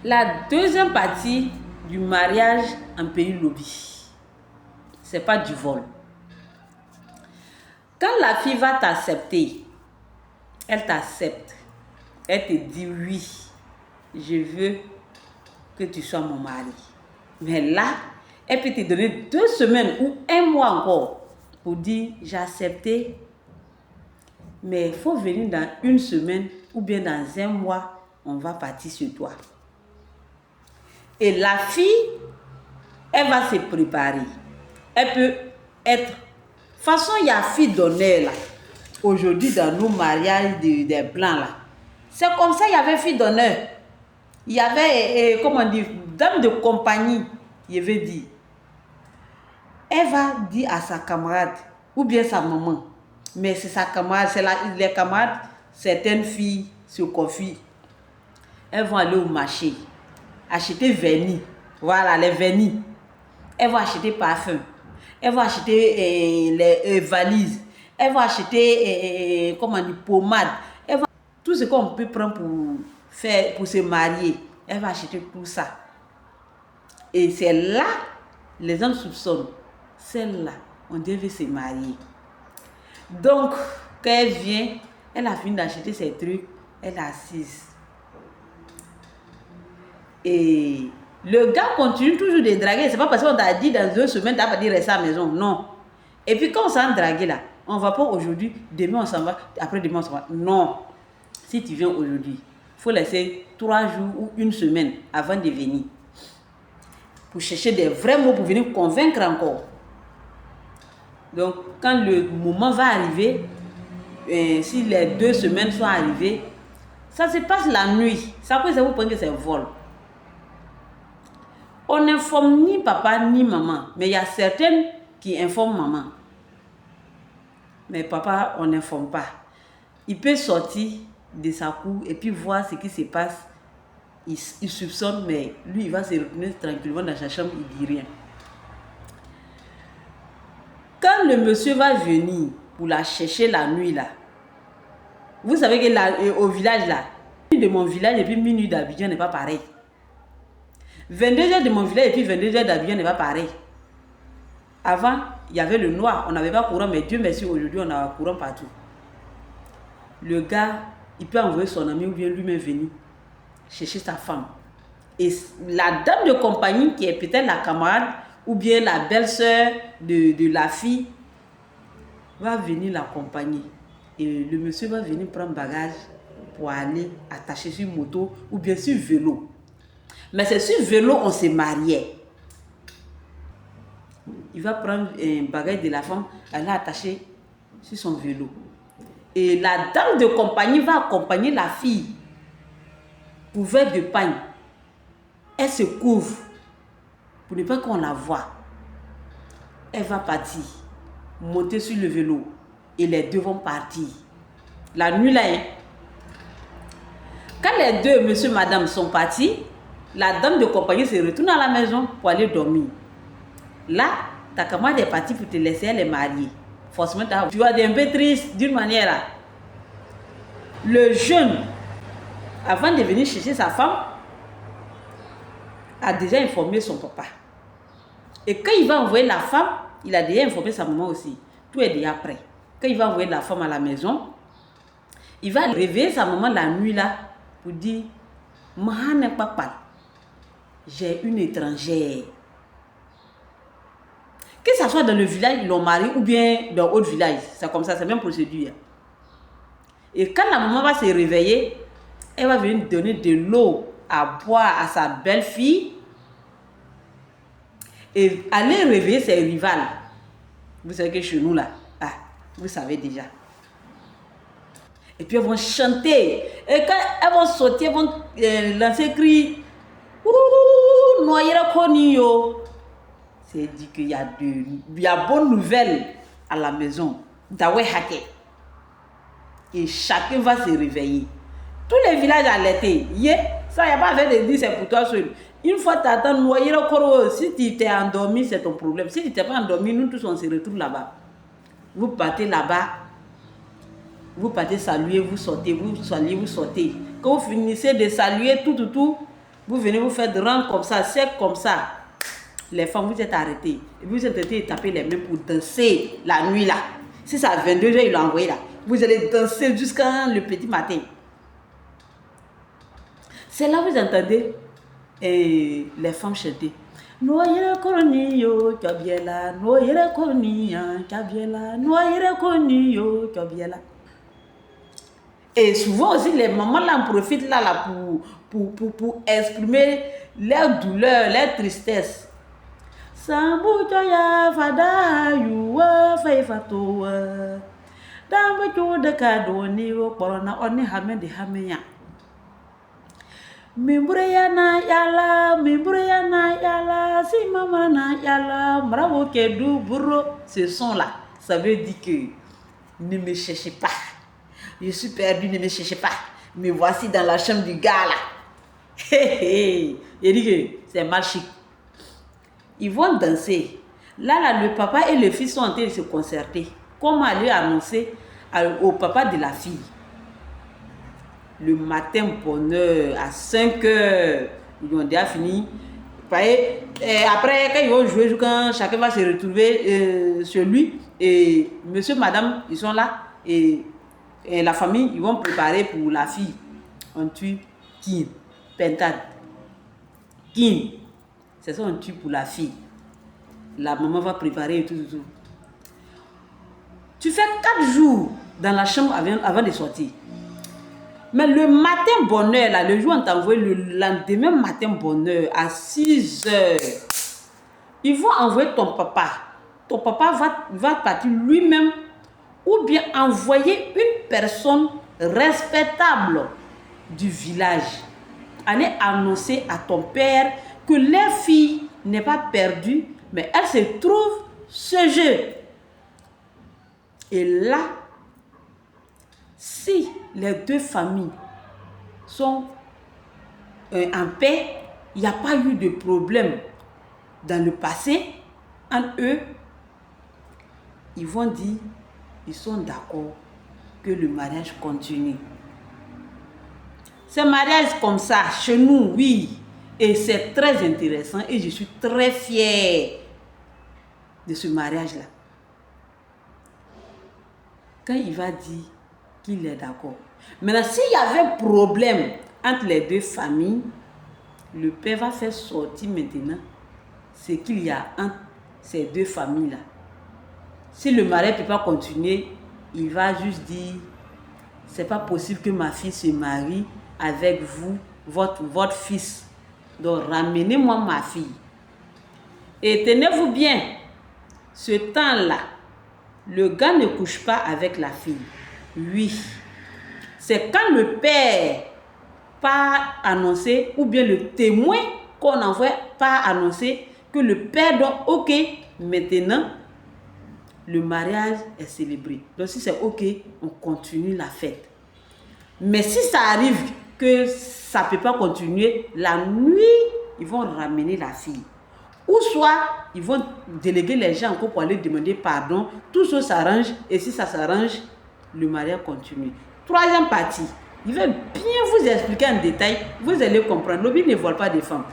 La deuxième partie du mariage en pays lobby, c'est pas du vol. Quand la fille va t'accepter, elle t'accepte, elle te dit oui, je veux que tu sois mon mari. Mais là, elle peut te donner 2 semaines ou 1 mois encore pour dire j'ai accepté, mais il faut venir dans 1 semaine ou bien dans 1 mois, on va partir sur toi. Et la fille, elle va se préparer. Elle peut être... De toute façon, il y a fille d'honneur là. Aujourd'hui, dans nos mariages des blancs là. C'est comme ça, il y avait fille d'honneur. Il y avait, comment dire, dame de compagnie, je veux dire. Elle va dire à sa camarade, ou bien sa maman, mais c'est sa camarade, c'est les camarades, certaines filles se confient. Elles vont aller au marché, acheter vernis, voilà, les vernis. Elles vont acheter parfum, elles vont acheter les valises, elles vont acheter, comment dire, pommade. Tout ce qu'on peut prendre pour se marier, elle va acheter tout ça. Et c'est là, les gens soupçonnent, celle-là, on devait se marier. Donc, quand elle vient, elle a fini d'acheter ses trucs, elle est assise. Et le gars continue toujours de draguer. C'est pas parce qu'on t'a dit dans 2 semaines, t'as pas dit rester à la maison. Non. Et puis quand on s'en draguer là, on va pas aujourd'hui, demain on s'en va, après demain on s'en va. Non. Si tu viens aujourd'hui, il faut laisser 3 jours ou 1 semaine avant de venir. Pour chercher des vrais mots pour venir convaincre encore. Donc, quand le moment va arriver, si les 2 semaines sont arrivées, ça se passe la nuit. Ça peut vous prendre que c'est vol. On n'informe ni papa ni maman, mais il y a certaines qui informent maman. Mais papa, on n'informe pas. Il peut sortir de sa cour et puis voir ce qui se passe. Il soupçonne, mais lui, il va se retourner tranquillement dans sa chambre, il ne dit rien. Quand le monsieur va venir pour la chercher la nuit, là, vous savez qu'au village, là, de mon village et puis minuit d'Abidjan n'est pas pareil. 22h de mon village et puis 22h d'Abidjan n'est pas pareil. Avant, il y avait le noir, on n'avait pas courant, mais Dieu merci, aujourd'hui, on a courant partout. Le gars, il peut envoyer son ami ou bien lui-même venir chercher sa femme. Et la dame de compagnie, qui est peut-être la camarade ou bien la belle-sœur de la fille, va venir l'accompagner. Et le monsieur va venir prendre bagage pour aller attacher sur moto ou bien sur vélo. Mais c'est sur vélo on se mariait. Il va prendre un bagage de la femme, elle l'a attaché sur son vélo. Et la dame de compagnie va accompagner la fille, couverte de pagne. Elle se couvre pour ne pas qu'on la voie. Elle va partir, monter sur le vélo et les deux vont partir. La nuit là, hein. Quand les deux, monsieur, madame, sont partis, la dame de compagnie se retourne à la maison pour aller dormir. Là, ta camarade est partie pour te laisser, elle est mariée. Forcément, tu vas être un peu triste d'une manière là. Le jeune, avant de venir chercher sa femme, a déjà informé son papa. Et quand il va envoyer la femme, il a déjà informé sa maman aussi. Tout est déjà prêt. Quand il va envoyer la femme à la maison, il va réveiller sa maman la nuit là pour dire « Maman n'est pas papa, j'ai une étrangère. » Que ce soit dans le village, ils l'ont marié ou bien dans autre village. C'est comme ça, c'est même procédure. Et quand la maman va se réveiller, elle va venir donner de l'eau à boire à sa belle-fille et aller réveiller ses rivales. Vous savez que chez nous là, vous savez déjà. Et puis elles vont chanter. Et quand elles vont sauter, elles vont lancer cri. Noyera konio. C'est dit qu'il y a bonne nouvelle à la maison. Dawe hake. Et chacun va se réveiller. Tous les villages alertés. Ça, il n'y a pas besoin de dire c'est pour toi seul. Une fois tu attends noyera koro, si tu t'es endormi, c'est ton problème. Si tu t'es pas endormi, nous tous on se retrouve là-bas. Vous partez là-bas. Vous partez saluer, vous sortez, vous saluez, vous sortez. Quand vous finissez de saluer tout, Vous venez vous faire de rang comme ça, c'est comme ça. Les femmes, vous êtes arrêtées. Et vous êtes arrêtées et taper les mains pour danser la nuit là. Si c'est à 22h, il l'a envoyé là. Vous allez danser jusqu'à le petit matin. C'est là que vous entendez les femmes chanter. Noyere koroniyo kabiela, noyere koronia kabiela, noyere koronia kabiela. Et souvent aussi les mamans là en profitent là pour exprimer leur douleur, leur tristesse. Sambujoya fada yuwa faifatowa. Dambe de kadoni wo korona oni hamedi hameya. Mimbureya na yala, si maman na yala, bravo kedu burro. Ce son là, ça veut dire que ne me cherchez pas. Je suis perdu, ne me cherchez pas. Me voici dans la chambre du gars là. Il dit que c'est mal chic. Ils vont danser. Là, le papa et le fils sont en train de se concerter. Comment aller annoncer au papa de la fille? Le matin, bonheur, à 5h, ils ont déjà fini. Et après, quand ils vont jouer, quand chacun va se retrouver chez lui, et monsieur, madame, ils sont là, et la famille, ils vont préparer pour la fille. On tue Kin, pentade. Kin, c'est ça, on tue pour la fille. La maman va préparer et tout. Tu fais 4 jours dans la chambre avant de sortir. Mais le matin bonheur, là, le jour où on t'a envoyé, le lendemain matin bonheur, à 6h, ils vont envoyer ton papa. Ton papa va partir lui-même ou bien envoyer une personne respectable du village. Aller annoncer à ton père que leur fille n'est pas perdue, mais elle se trouve ce jeu. Et là, si les deux familles sont en paix, il n'y a pas eu de problème dans le passé entre eux, ils vont dire, ils sont d'accord que le mariage continue. Ce mariage comme ça, chez nous, oui, et c'est très intéressant et je suis très fière de ce mariage-là. Quand il va dire qu'il est d'accord. Maintenant, s'il y avait un problème entre les deux familles, le père va faire sortir maintenant ce qu'il y a entre ces deux familles-là. Si le mariage ne peut pas continuer, il va juste dire, c'est pas possible que ma fille se marie avec vous, votre fils. Donc, ramenez-moi ma fille. Et tenez-vous bien, ce temps-là, le gars ne couche pas avec la fille. Oui. C'est quand le père part annoncer, ou bien le témoin qu'on envoie part annoncer que le père doit, ok, maintenant, le mariage est célébré. Donc si c'est ok, on continue la fête. Mais si ça arrive que ça ne peut pas continuer, la nuit, ils vont ramener la fille. Ou soit, ils vont déléguer les gens encore pour aller demander pardon. Tout ça s'arrange. Et si ça s'arrange, le mariage continue. Troisième partie, il va bien vous expliquer en détail. Vous allez comprendre. L'homme ne vole pas des femmes.